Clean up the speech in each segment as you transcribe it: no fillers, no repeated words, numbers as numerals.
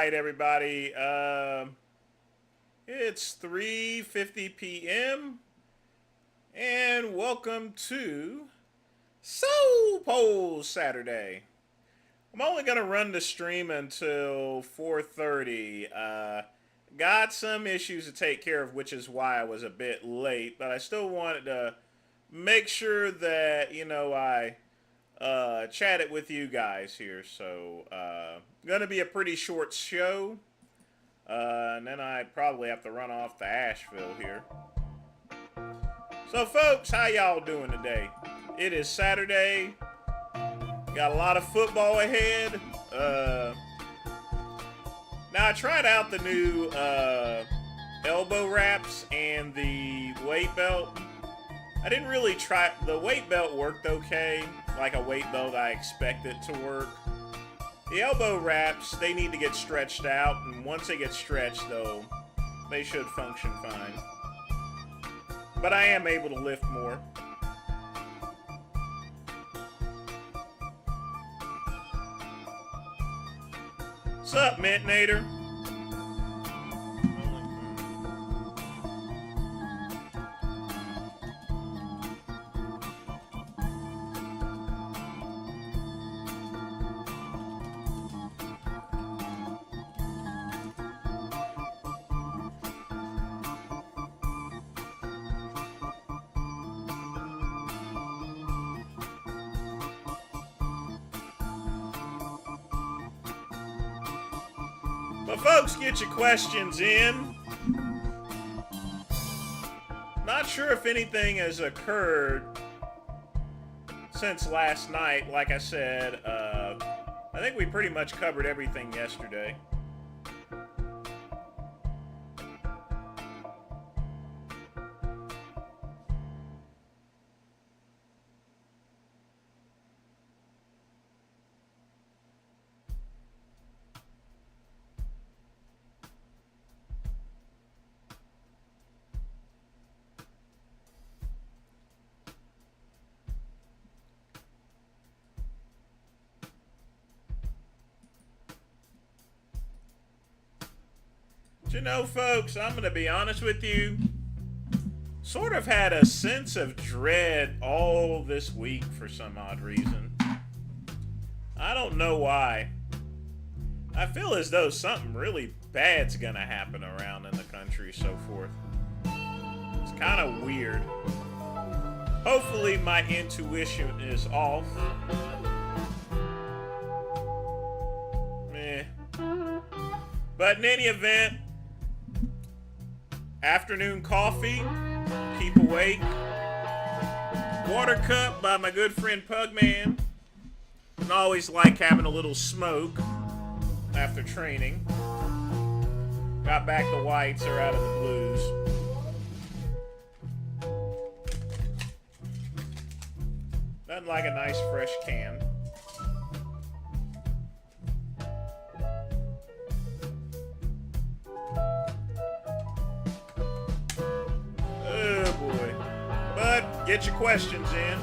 right, everybody. It's 3:50 p.m. and welcome to Soul Polls Saturday. I'm only gonna run the stream until 4:30. Got some issues to take care of, which is why I was a bit late. But I still wanted to make sure that I chatted with you guys here. So gonna be a pretty short show, and then I probably have to run off to Asheville here. So folks, how y'all doing today? It is Saturday. Got a lot of football ahead. Now I tried out the new elbow wraps and the weight belt. I didn't really try. The weight belt worked okay, like a weight belt I expected to work. The elbow wraps, they need to get stretched out, and once they get stretched, though, they should function fine. But I am able to lift more. What's up, Mintnator? But folks, get your questions in. Not sure if anything has occurred since last night. Like I said, I think we pretty much covered everything yesterday. You know, folks, I'm going to be honest with you. Sort of had a sense of dread all this week for some odd reason. I don't know why. I feel as though something really bad's going to happen around in the country, so forth. It's kind of weird. Hopefully my intuition is off. Meh. But in any event, afternoon coffee, keep awake. Water cup by my good friend Pugman. And always like having a little smoke after training. Got back the whites, are out of the blues. Nothing like a nice fresh can. Get your questions in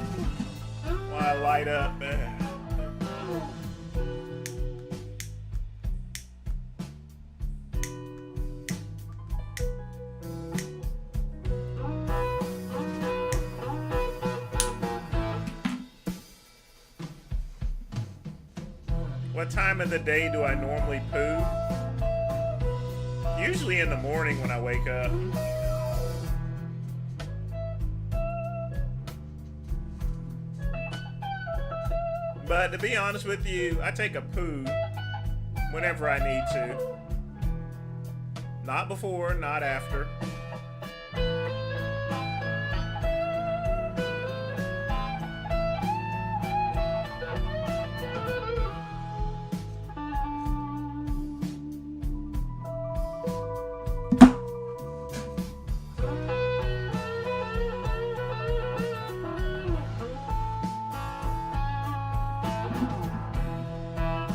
while I light up. What time of the day do I normally poo? Usually in the morning when I wake up. But to be honest with you, I take a poo whenever I need to. Not before, not after.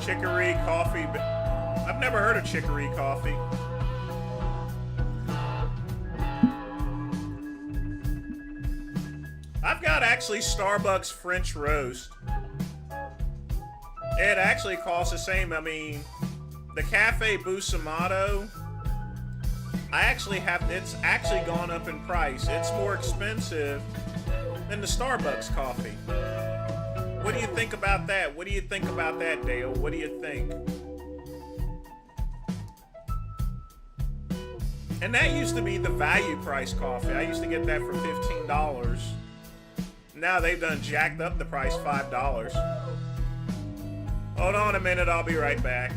Chicory coffee. I've never heard of chicory coffee. I've got actually Starbucks French roast. It actually costs the same. I mean, The Cafe Busamato, it's actually gone up in price. It's more expensive than the Starbucks coffee. What do you think about that? What do you think about that, Dale? What do you think? And that used to be the value price coffee. I used to get that for $15. Now they've done jacked up the price $5. Hold on a minute, I'll be right back.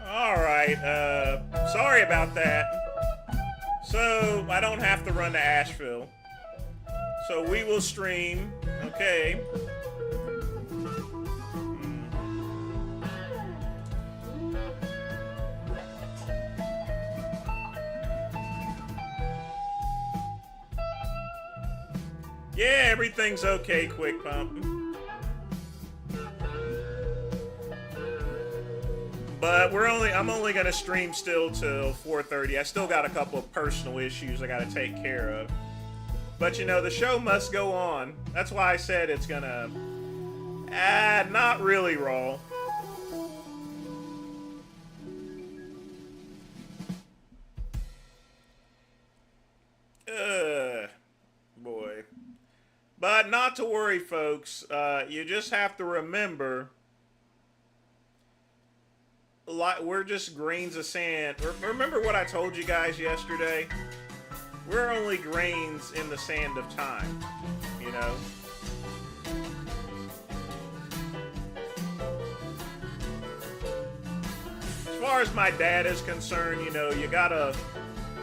Alright, sorry about that. So, I don't have to run to Asheville. So we will stream, okay. Yeah, everything's okay, Quick Pump. But I'm only gonna stream still till 4:30. I still got a couple of personal issues I gotta take care of. But you know, the show must go on. That's why I said it's gonna, not really Raw. Boy. But not to worry, folks. You just have to remember, we're just grains of sand. Remember what I told you guys yesterday? We're only grains in the sand of time, you know? As far as my dad is concerned, you know, you gotta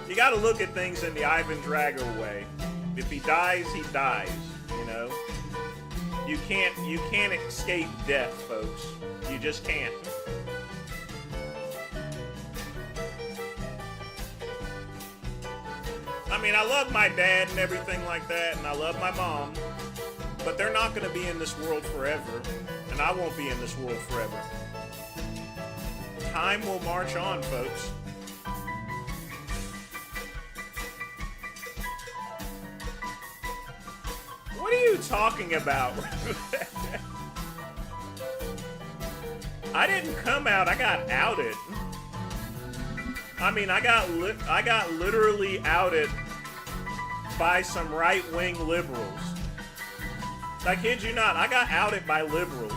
look at things in the Ivan Drago way. If he dies, he dies, you know? You can't escape death, folks. You just can't. I mean, I love my dad and everything like that, and I love my mom, but they're not going to be in this world forever, and I won't be in this world forever. Time will march on, folks. What are you talking about? I didn't come out, I got outed. I mean, I got literally outed by some right-wing liberals. I kid you not, I got outed by liberals.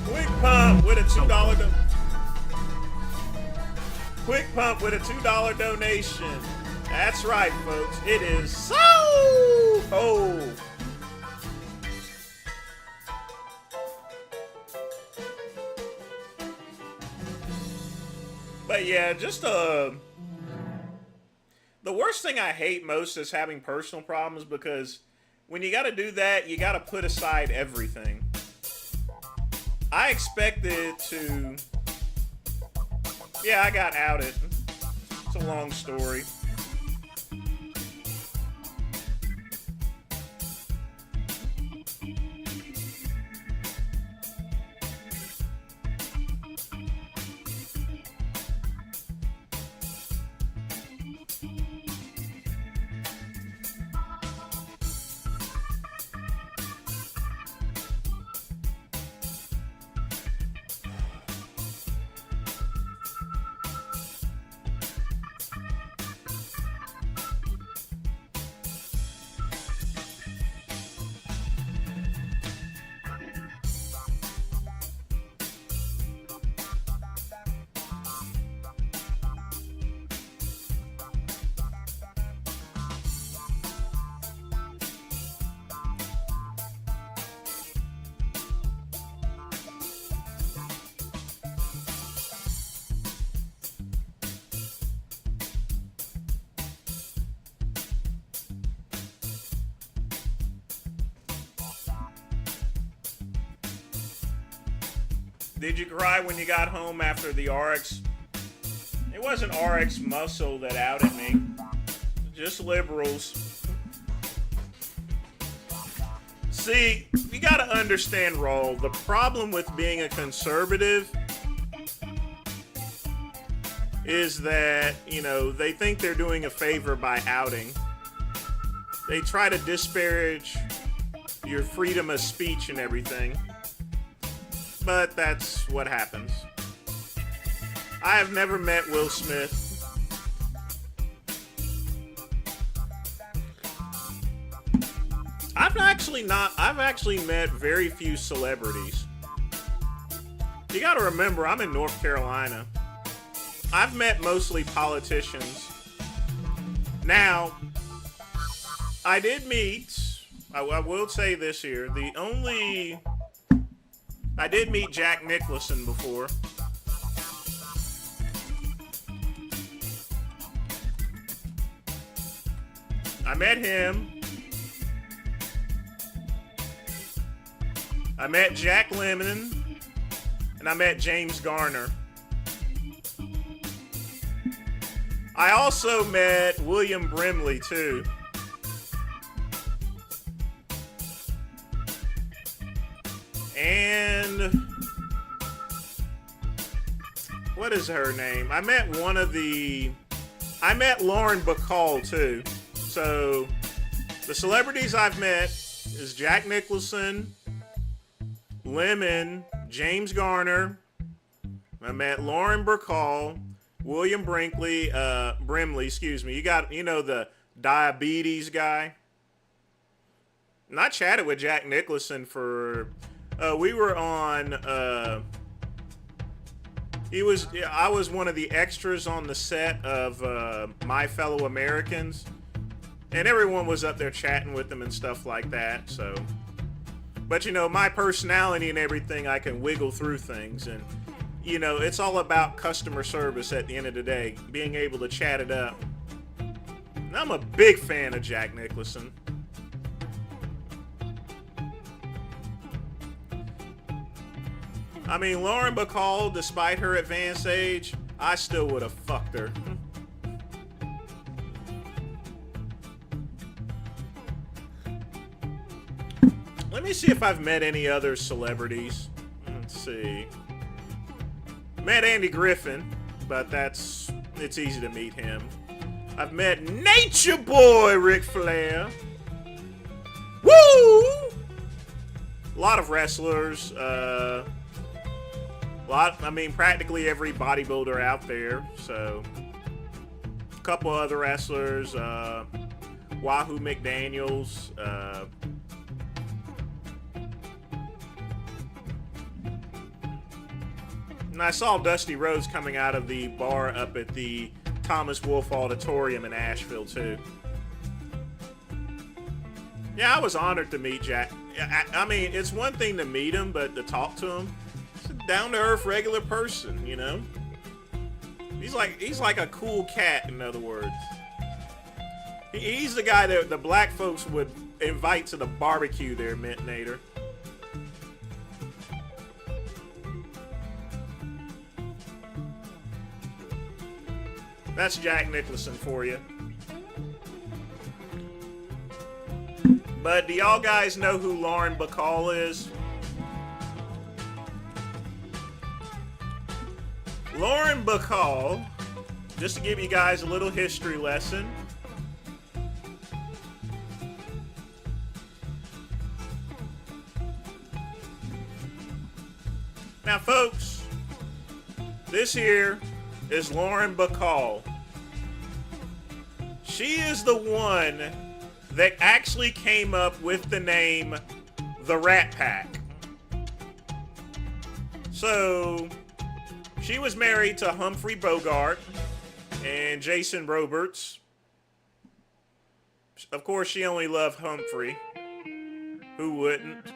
Quick Pump with a $2 Quick Pump with a $2 donation. That's right, folks. It is so cold. But yeah, just the worst thing I hate most is having personal problems, because when you got to do that, you got to put aside everything. I expected to Yeah, I got outed. It's a long story. Did you cry when you got home after the RX? It wasn't RX Muscle that outed me. Just liberals. See, you gotta understand, Raul, the problem with being a conservative is that, you know, they think they're doing a favor by outing. They try to disparage your freedom of speech and everything. But that's what happens. I have never met Will Smith. I've actually met very few celebrities. You gotta remember, I'm in North Carolina. I've met mostly politicians. Now, I did meet, I will say this here, I did meet Jack Nicholson before. I met him. I met Jack Lemmon. And I met James Garner. I also met William Brimley, too. And what is her name? I met Lauren Bacall too. So the celebrities I've met is Jack Nicholson, Lemon, James Garner. I met Lauren Bacall, William Brimley, excuse me. You know the diabetes guy. And I chatted with Jack Nicholson for we were on I was one of the extras on the set of My Fellow Americans, and everyone was up there chatting with them and stuff like that. So, but you know, my personality and everything, I can wiggle through things, and you know, it's all about customer service at the end of the day, being able to chat it up. And I'm a big fan of Jack Nicholson. I mean, Lauren Bacall, despite her advanced age, I still would have fucked her. Let me see if I've met any other celebrities. Let's see. Met Andy Griffin, but it's easy to meet him. I've met Nature Boy Ric Flair. Woo! A lot of wrestlers. Practically every bodybuilder out there. So, a couple other wrestlers. Wahoo McDaniels. And I saw Dusty Rhodes coming out of the bar up at the Thomas Wolfe Auditorium in Asheville, too. Yeah, I was honored to meet Jack. I mean, it's one thing to meet him, but to talk to him, he's a down-to-earth, regular person, you know? He's like a cool cat, in other words. He's the guy that the black folks would invite to the barbecue there, Mint Nader. That's Jack Nicholson for you. But do y'all guys know who Lauren Bacall is? Lauren Bacall, just to give you guys a little history lesson. Now, folks, this here is Lauren Bacall. She is the one that actually came up with the name The Rat Pack. So, she was married to Humphrey Bogart and Jason Robards. Of course, she only loved Humphrey. Who wouldn't?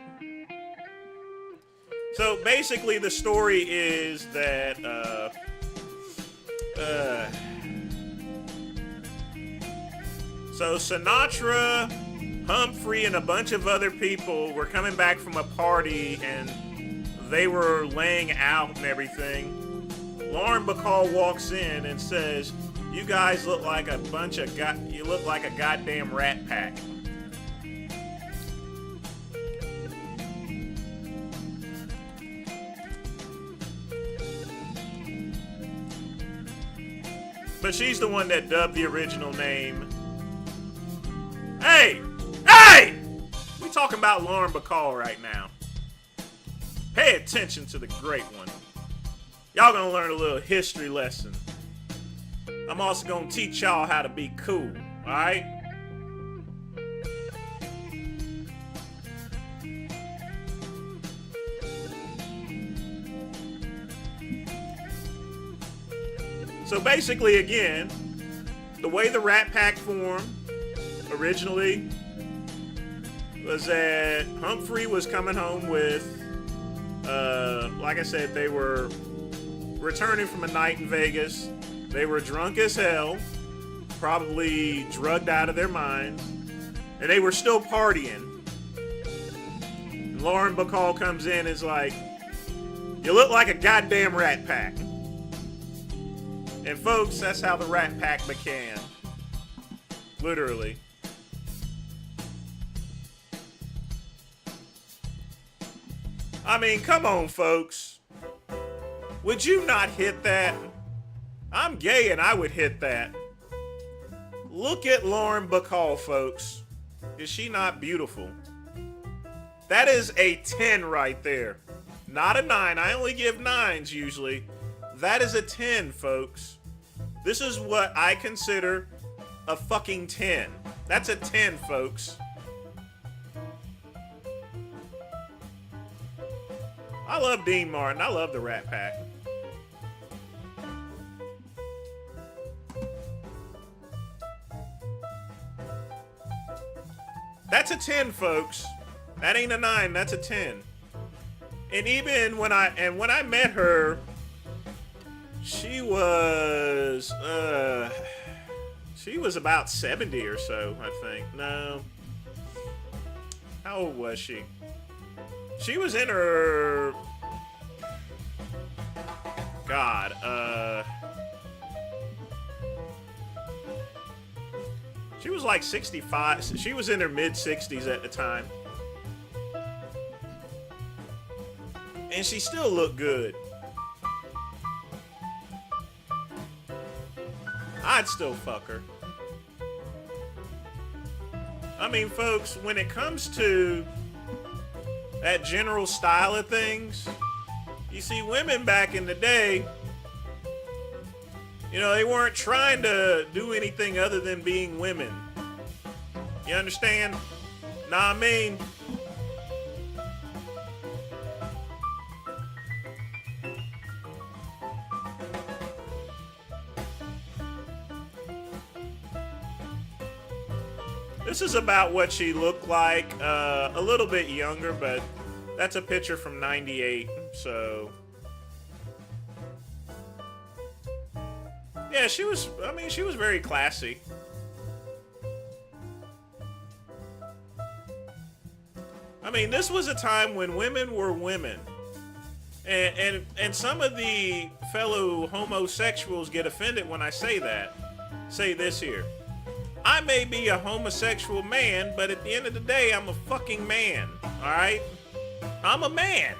So basically the story is that so Sinatra, Humphrey, and a bunch of other people were coming back from a party and they were laying out and everything. Lauren Bacall walks in and says, "You guys look like a bunch of you look like a goddamn rat pack." But she's the one that dubbed the original name. Hey! Hey! We talking about Lauren Bacall right now. Pay attention to the great one. Y'all gonna learn a little history lesson. I'm also gonna teach y'all how to be cool, alright? So basically, again, the way the Rat Pack formed originally was that Humphrey was coming home with, like I said, they were returning from a night in Vegas. They were drunk as hell, probably drugged out of their minds, and they were still partying. And Lauren Bacall comes in and is like, "You look like a goddamn rat pack." And folks, that's how the Rat Pack began. Literally. I mean, come on, folks. Would you not hit that? I'm gay and I would hit that. Look at Lauren Bacall, folks. Is she not beautiful? That is a 10 right there. Not a 9. I only give 9s usually. That is a 10, folks. This is what I consider a fucking 10. That's a 10, folks. I love Dean Martin. I love the Rat Pack. That's a 10, folks. That ain't a 9. That's a 10. And even when I met her, she was about 70 or so, I think. No. How old was she? She was in her she was like 65. She was in her mid-60s at the time. And she still looked good. I'd still fuck her. I mean, folks, when it comes to that general style of things, you see, women back in the day, you know, they weren't trying to do anything other than being women. You understand? Know what I mean? This is about what she looked like, a little bit younger, but that's a picture from '98, so... Yeah, she was very classy. I mean, this was a time when women were women. And some of the fellow homosexuals get offended when I say that. Say this here. I may be a homosexual man, but at the end of the day, I'm a fucking man. Alright? I'm a man.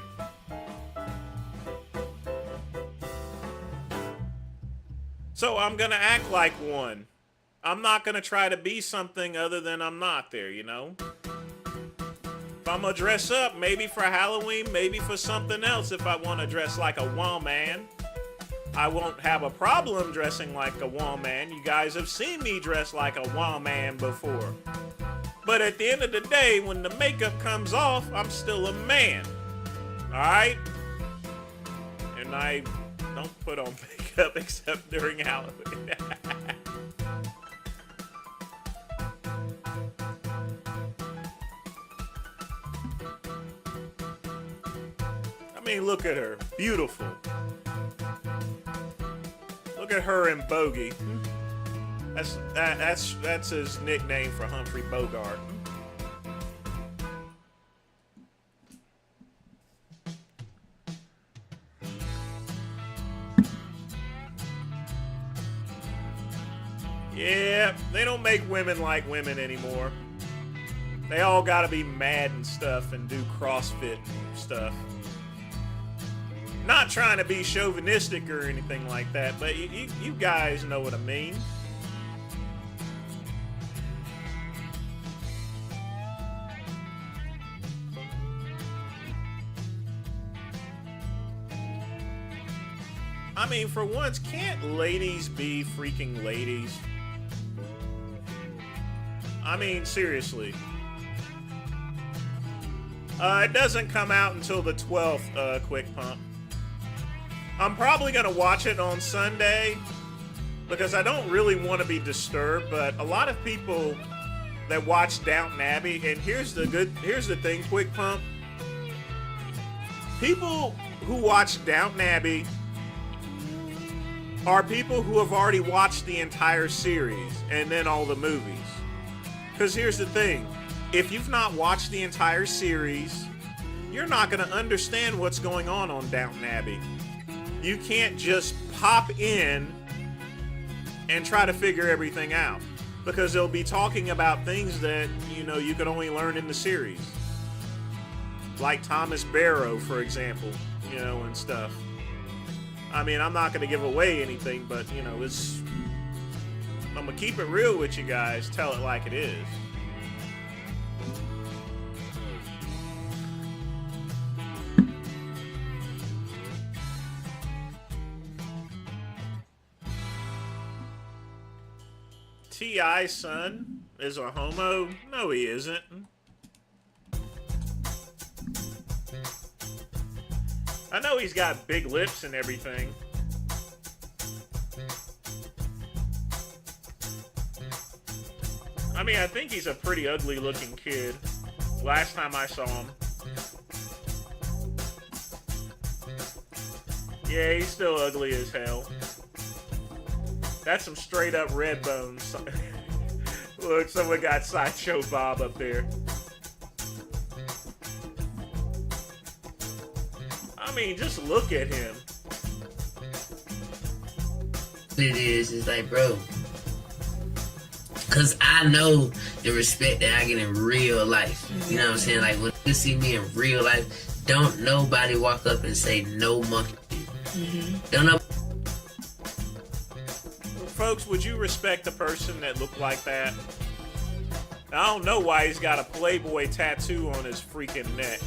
So I'm gonna act like one. I'm not gonna try to be something other than I'm not there, you know? If I'm gonna dress up, maybe for Halloween, maybe for something else if I want to dress like a woman. I won't have a problem dressing like a woman. You guys have seen me dress like a woman before. But at the end of the day, when the makeup comes off, I'm still a man. Alright? And I don't put on makeup except during Halloween. I mean, look at her. Beautiful. Look at her and Bogey. That's his nickname for Humphrey Bogart. Yeah, they don't make women like women anymore. They all gotta be mad and stuff and do CrossFit and stuff. Not trying to be chauvinistic or anything like that, but you guys know what I mean. I mean, for once, can't ladies be freaking ladies? I mean, seriously. It doesn't come out until the 12th, Quick Pump. I'm probably going to watch it on Sunday because I don't really want to be disturbed, but a lot of people that watch Downton Abbey, and here's the thing, Quick Pump. People who watch Downton Abbey are people who have already watched the entire series and then all the movies. Because here's the thing, if you've not watched the entire series, you're not going to understand what's going on Downton Abbey. You can't just pop in and try to figure everything out, because they'll be talking about things that, you know, you could only learn in the series. Like Thomas Barrow, for example, you know, and stuff. I mean, I'm not going to give away anything, but, you know, I'm going to keep it real with you guys, tell it like it is. T.I.'s son is a homo? No, he isn't. I know he's got big lips and everything. I mean, I think he's a pretty ugly looking kid. Last time I saw him. Yeah, he's still ugly as hell. That's some straight up red bones. Look, someone got Sideshow Bob up there. I mean, just look at him. It is like, bro, because I know the respect that I get in real life. You know what I'm saying? Like, when you see me in real life, don't nobody walk up and say no monkey. Don't know. Folks, would you respect a person that looked like that? I don't know why he's got a Playboy tattoo on his freaking neck.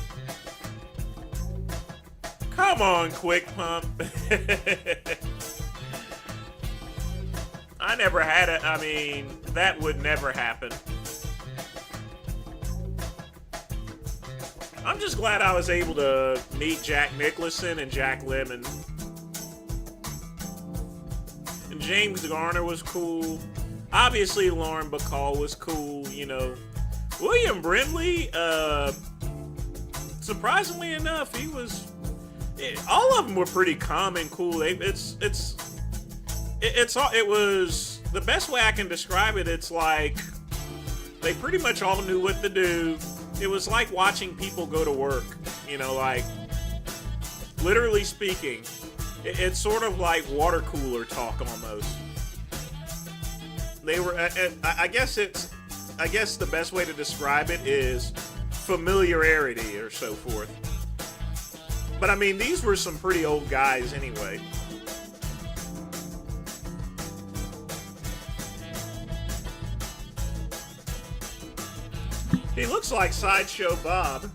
Come on, Quick Pump. I never had it. I mean, that would never happen. I'm just glad I was able to meet Jack Nicholson and Jack Lemmon. And James Garner was cool. Obviously, Lauren Bacall was cool, you know. William Brimley, surprisingly enough, he was... all of them were pretty calm and cool. It was the best way I can describe it. It's like they pretty much all knew what to do. It was like watching people go to work. You know, like Literally speaking, it's sort of like water cooler talk almost. They were, I guess the best way to describe it is familiarity or so forth. But I mean, these were some pretty old guys anyway. He looks like Sideshow Bob.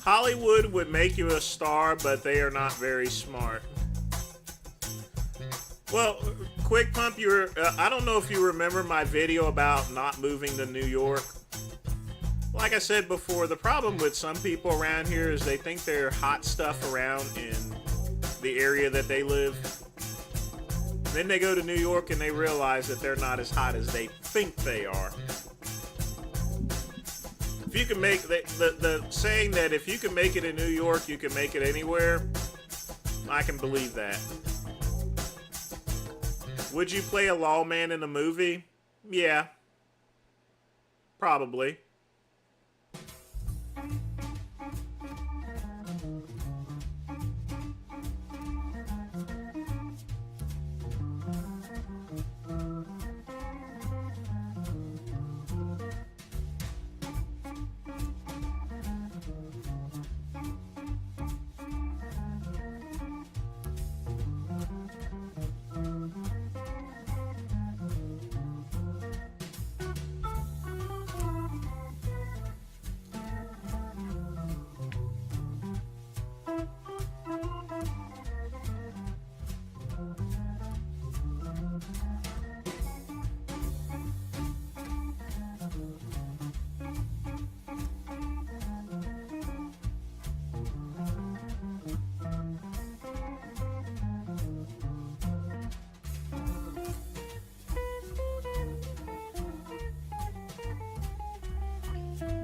Hollywood would make you a star, but they are not very smart. Well, Quick Pump, I don't know if you remember my video about not moving to New York. Like I said before, the problem with some people around here is they think they're hot stuff around in the area that they live. Then they go to New York and they realize that they're not as hot as they think they are. If you can make the saying that if you can make it in New York, you can make it anywhere, I can believe that. Would you play a lawman in a movie? Yeah. Probably.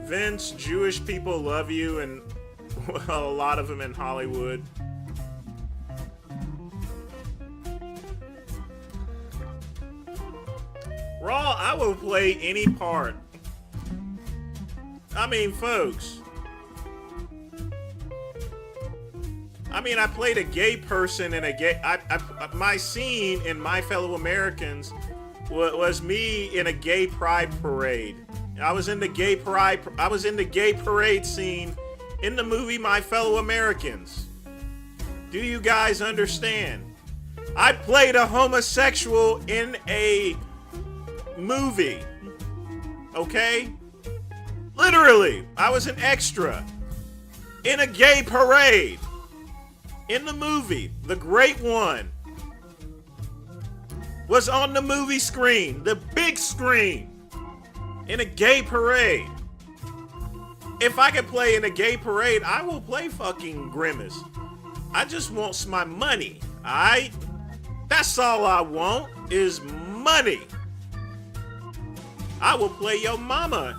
Vince, Jewish people love you, and well, a lot of them in Hollywood. Raw, I will play any part. I mean, folks. I mean, I played a gay person in a gay... my scene in My Fellow Americans was me in a gay pride parade. I was in the gay parade scene in the movie My Fellow Americans. Do you guys understand? I played a homosexual in a movie. Okay? Literally, I was an extra in a gay parade in the movie. The great one was on the movie screen, the big screen. In a gay parade. If I could play in a gay parade, I will play fucking Grimace. I just want my money, alright? That's all I want, is money. I will play your mama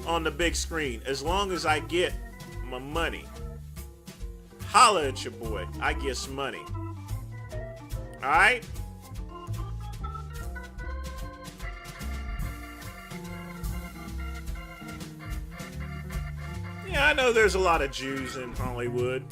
on the big screen as long as I get my money. Holla at your boy, I get some money. Alright? Yeah, I know there's a lot of Jews in Hollywood.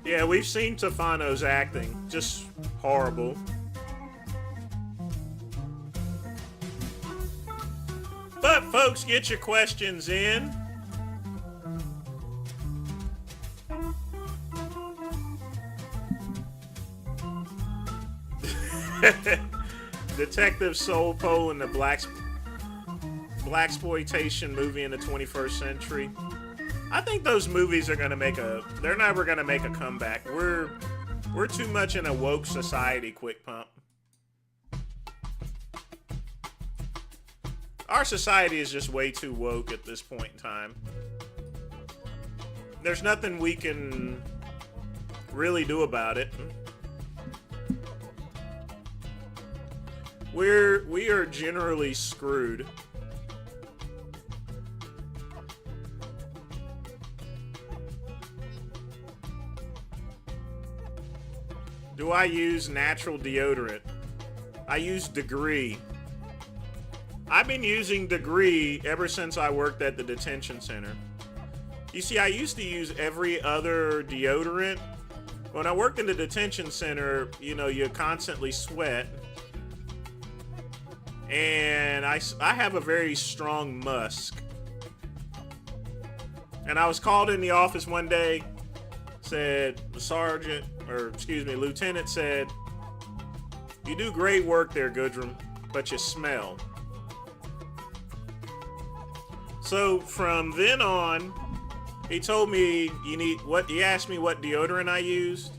Yeah, we've seen Tefano's acting. Just horrible. But Folks, get your questions in. Detective Soul Pole and the blaxploitation movie in the 21st century. I think those movies are gonna they're never gonna make a comeback. We're too much in a woke society, Quick Pump. Our society is just way too woke at this point in time. There's nothing we can really do about it. We are generally screwed. Do I use natural deodorant? I use Degree. I've been using Degree ever since I worked at the detention center. You see, I used to use every other deodorant. When I worked in the detention center, you know, you constantly sweat. And I have a very strong musk. And I was called in the office one day, said, lieutenant said, "You do great work there, Goodrum, but you smell." So from then on, he told me he asked me what deodorant I used.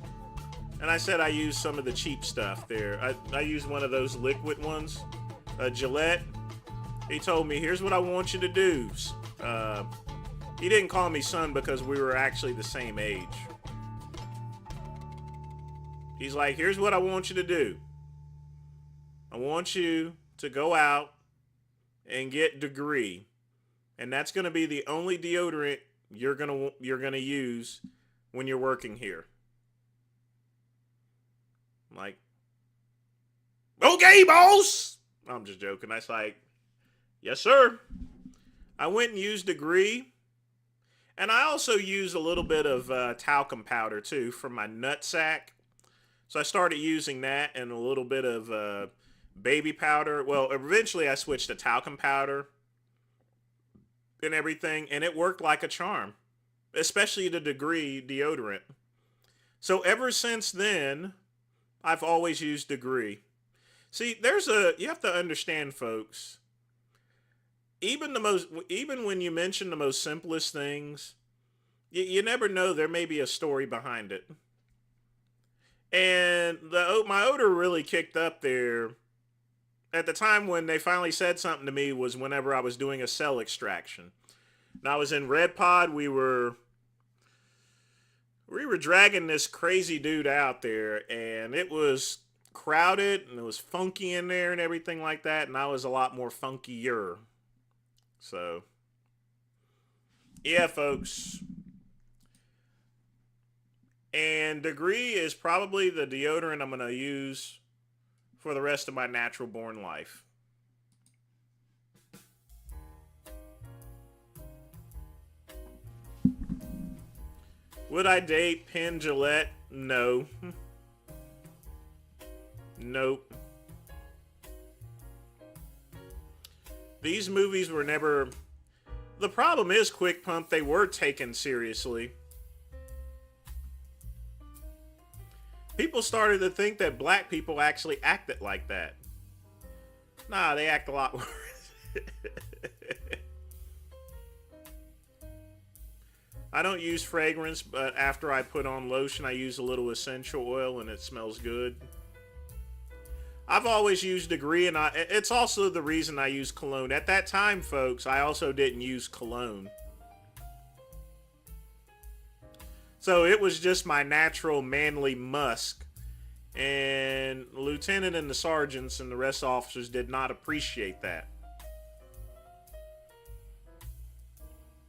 And I said I used some of the cheap stuff there. I used one of those liquid ones. Gillette. He told me, "Here's what I want you to do." He didn't call me son because we were actually the same age. He's like, "Here's what I want you to do. I want you to go out and get Degree, and that's going to be the only deodorant you're gonna use when you're working here." I'm like, "Okay, boss." I'm just joking. I was like, "Yes, sir." I went and used Degree. And I also use a little bit of talcum powder, too, for my nutsack. So I started using that and a little bit of baby powder. Well, eventually I switched to talcum powder and everything. And it worked like a charm. Especially the Degree deodorant. So ever since then, I've always used Degree. See, you have to understand, folks. Even when you mention the most simplest things, you never know, there may be a story behind it. And my odor really kicked up there at the time when they finally said something to me was whenever I was doing a cell extraction. Now I was in Red Pod. We were dragging this crazy dude out there, and it was crowded and it was funky in there and everything like that, and I was a lot more funkier. So yeah, folks. And Degree is probably the deodorant I'm going to use for the rest of my natural born life. Would I date Penn Jillette? No. Nope. These movies were never... The problem is, Quick Pump, they were taken seriously. People started to think that black people actually acted like that. Nah, they act a lot worse. I don't use fragrance, but after I put on lotion, I use a little essential oil and it smells good. I've always used Degree, and it's also the reason I use cologne. At that time, folks, I also didn't use cologne. So it was just my natural manly musk. And the lieutenant and the sergeants and the rest officers did not appreciate that.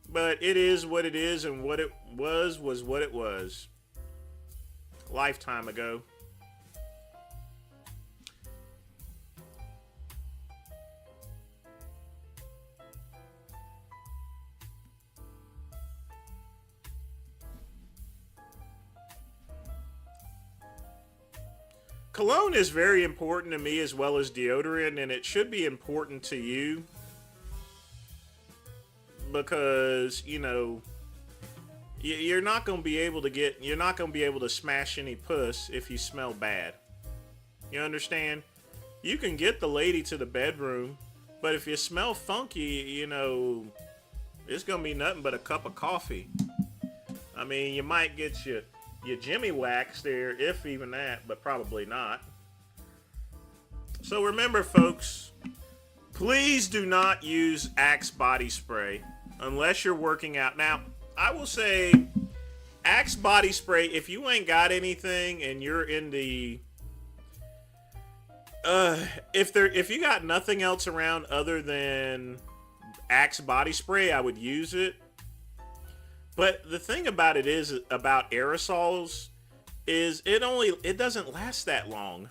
But it is what it is, and what it was what it was. A lifetime ago. Cologne is very important to me as well as deodorant, and it should be important to you. because, you know, you're not going to be able to smash any puss if you smell bad. You understand? You can get the lady to the bedroom, but if you smell funky, you know, it's going to be nothing but a cup of coffee. I mean, you might get your Jimmy wax there, if even that, but probably not. So remember, folks, please do not use Axe body spray unless you're working out. Now, I will say Axe body spray, if you ain't got anything and you're in the if you got nothing else around other than Axe body spray, I would use it. But the thing about it is, about aerosols, is it doesn't last that long.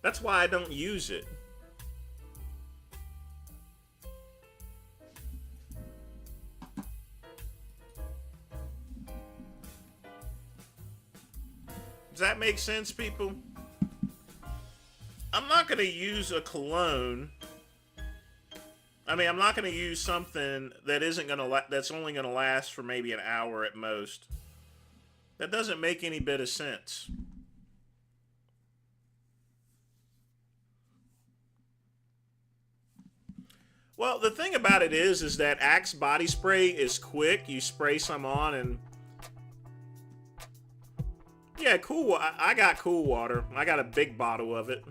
That's why I don't use it. Does that make sense, people? I'm not going to use a cologne. I mean, I'm not going to use something that that's only going to last for maybe an hour at most. That doesn't make any bit of sense. Well, the thing about it is that Axe body spray is quick. You spray some on and yeah, cool. I got cool water. I got a big bottle of it.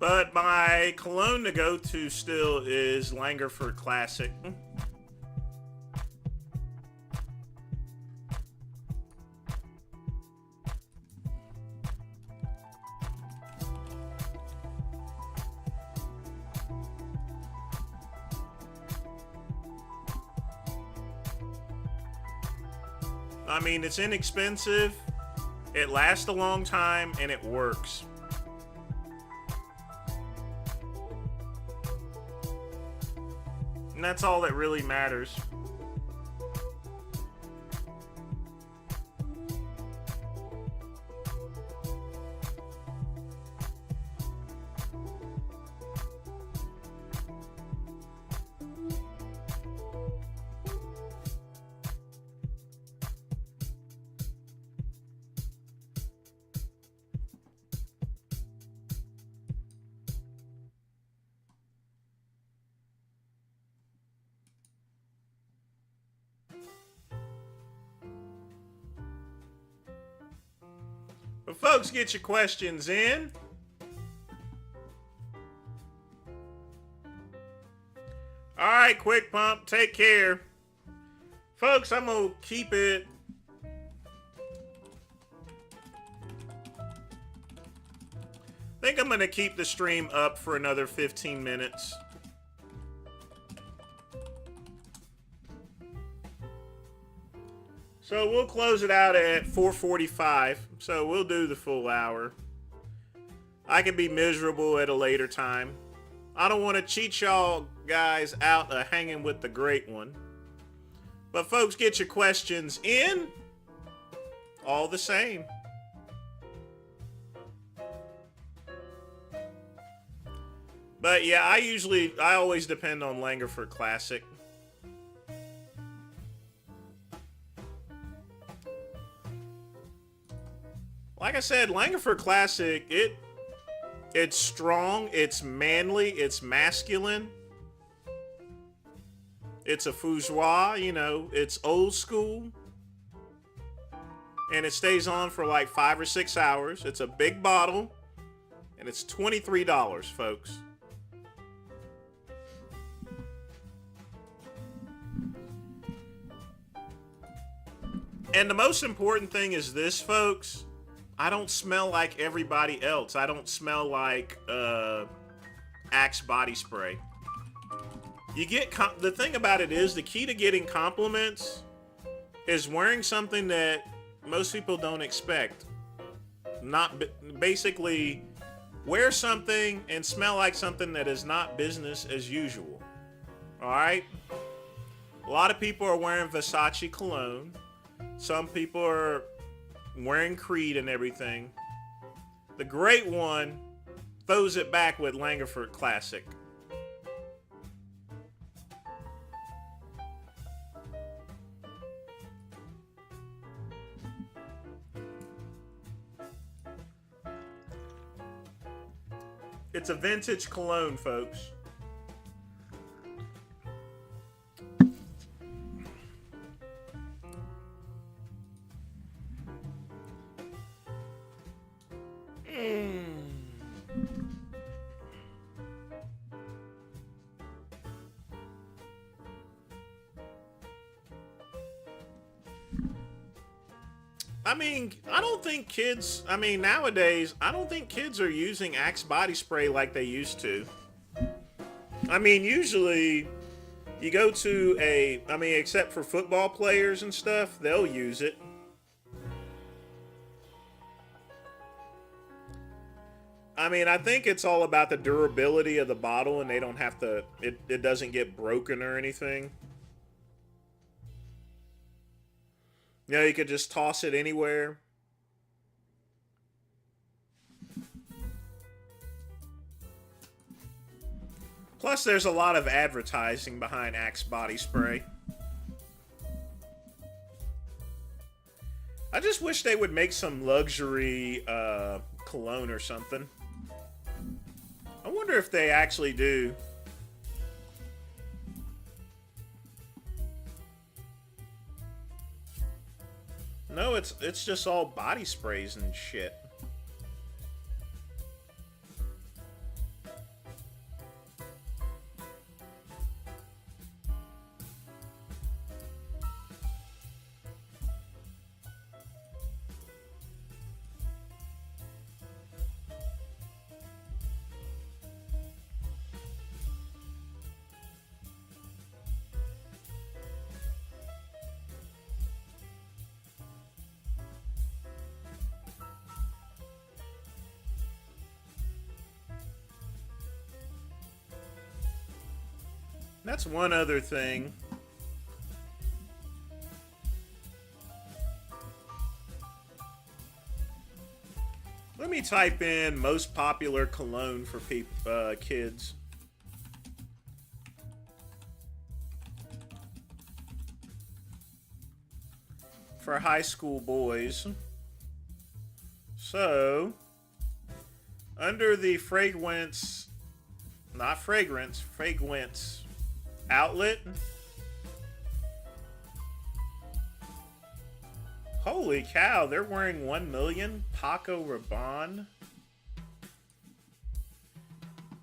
But my cologne to go to still is Langerford Classic. I mean, it's inexpensive, it lasts a long time, and it works. And that's all that really matters. But folks, get your questions in. All right, Quick Pump, take care. Folks, I'm going to keep it. I think I'm going to keep the stream up for another 15 minutes. So we'll close it out at 4:45. So we'll do the full hour. I can be miserable at a later time. I don't want to cheat y'all guys out of hanging with the great one. But folks, get your questions in. All the same. But yeah, I always depend on Langerford Classic. Like I said, Langerford Classic, it's strong, it's manly, it's masculine. It's a fourgeois, you know, it's old school. and it stays on for like 5 or 6 hours. It's a big bottle, and it's $23, folks. And the most important thing is this, folks. I don't smell like everybody else. I don't smell like Axe body spray. You get the thing about it is the key to getting compliments is wearing something that most people don't expect. Not basically wear something and smell like something that is not business as usual. All right? A lot of people are wearing Versace cologne. Some people are wearing Creed and everything. The great one throws it back with Langerford Classic. It's a vintage cologne, folks. I mean, I don't think kids, nowadays, I don't think kids are using Axe body spray like they used to. I mean, usually you go to except for football players and stuff, they'll use it. I mean, I think it's all about the durability of the bottle, and they don't have to, it doesn't get broken or anything. You know, you could just toss it anywhere. Plus, there's a lot of advertising behind Axe body spray. I just wish they would make some luxury cologne or something. I wonder if they actually do. No, it's just all body sprays and shit. That's one other thing. Let me type in most popular cologne for kids. For high school boys. So, under the fragrance outlet. Holy cow, they're wearing 1 million. Paco Rabanne.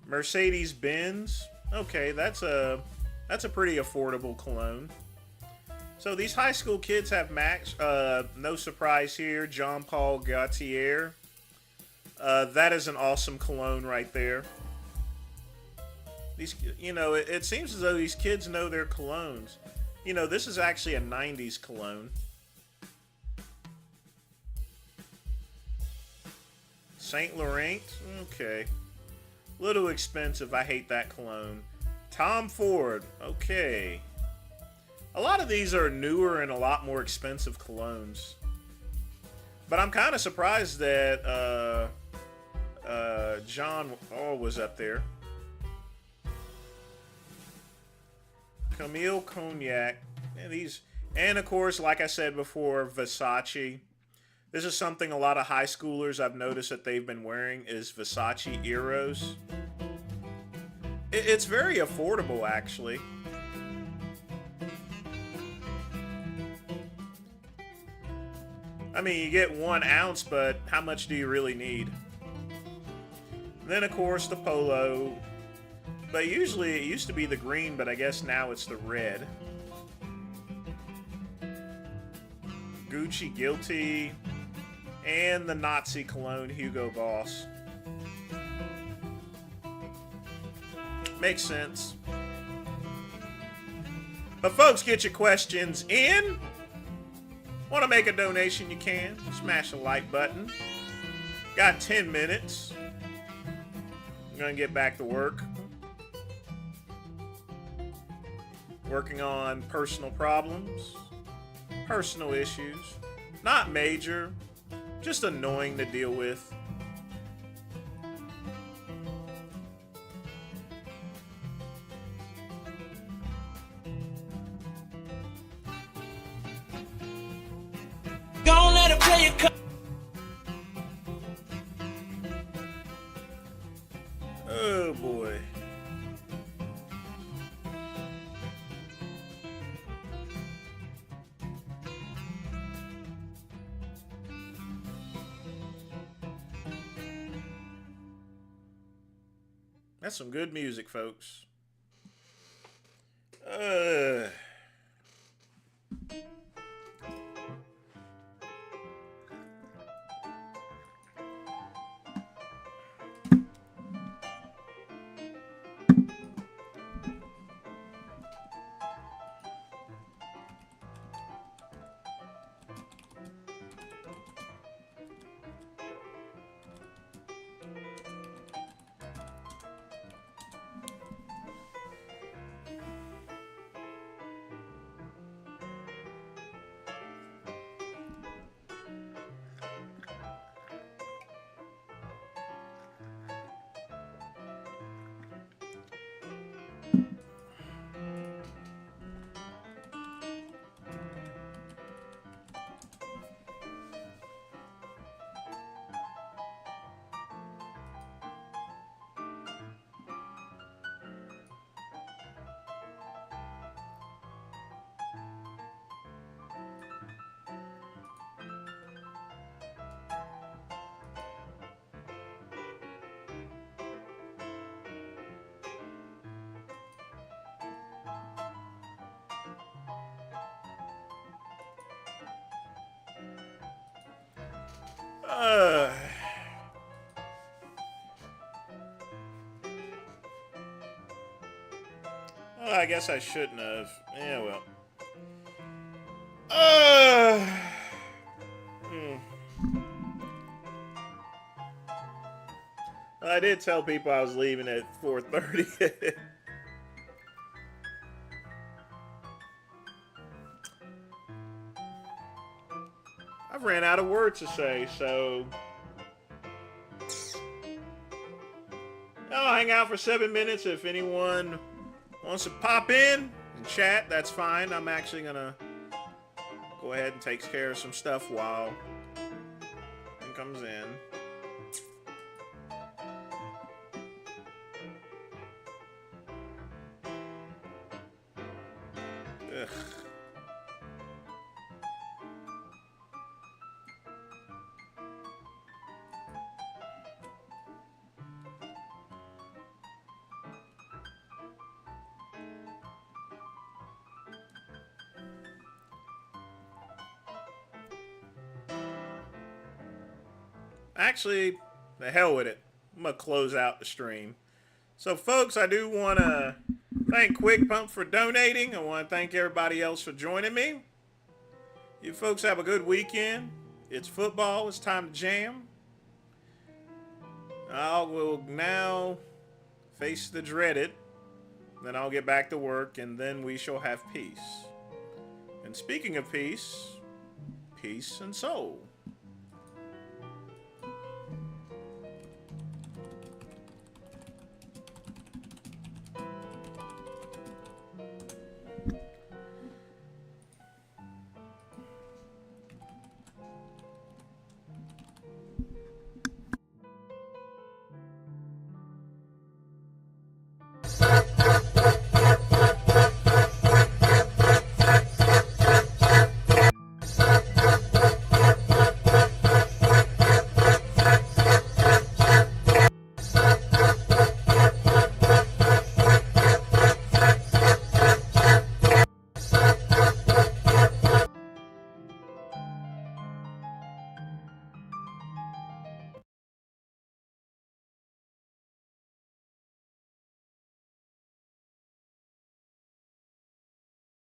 Mercedes-Benz. Okay, that's a pretty affordable cologne. So these high school kids have no surprise here, Jean Paul Gaultier. That is an awesome cologne right there. These, it seems as though these kids know their colognes. This is actually a 90s cologne. Saint Laurent, okay. Little expensive, I hate that cologne. Tom Ford, okay. A lot of these are newer and a lot more expensive colognes. But I'm kind of surprised that John was up there. Camille Cognac. And of course, like I said before, Versace. This is something a lot of high schoolers I've noticed that they've been wearing is Versace Eros. It's very affordable, actually. I mean, you get 1 ounce, but how much do you really need? Then, of course, the polo. But usually it used to be the green, but I guess now it's the red. Gucci Guilty. And the Nazi cologne Hugo Boss. Makes sense. But folks, get your questions in. Want to make a donation, you can. Smash the like button. Got 10 minutes. I'm going to get back to work. Working on personal problems. Personal issues. Not major. Just annoying to deal with. Gonna let her play a Oh boy. That's some good music, folks. Well, I guess I shouldn't have. Yeah, well. I did tell people I was leaving at 4:30. I've ran out of words to say, so I'll hang out for 7 minutes. If anyone wants to pop in and chat, that's fine. I'm actually gonna go ahead and take care of some stuff while it comes in. Ugh. Actually, the hell with it. I'm going to close out the stream. So, folks, I do want to thank Quick Pump for donating. I want to thank everybody else for joining me. You folks have a good weekend. It's football. It's time to jam. I will now face the dreaded. Then I'll get back to work, and then we shall have peace. And speaking of peace, peace and soul.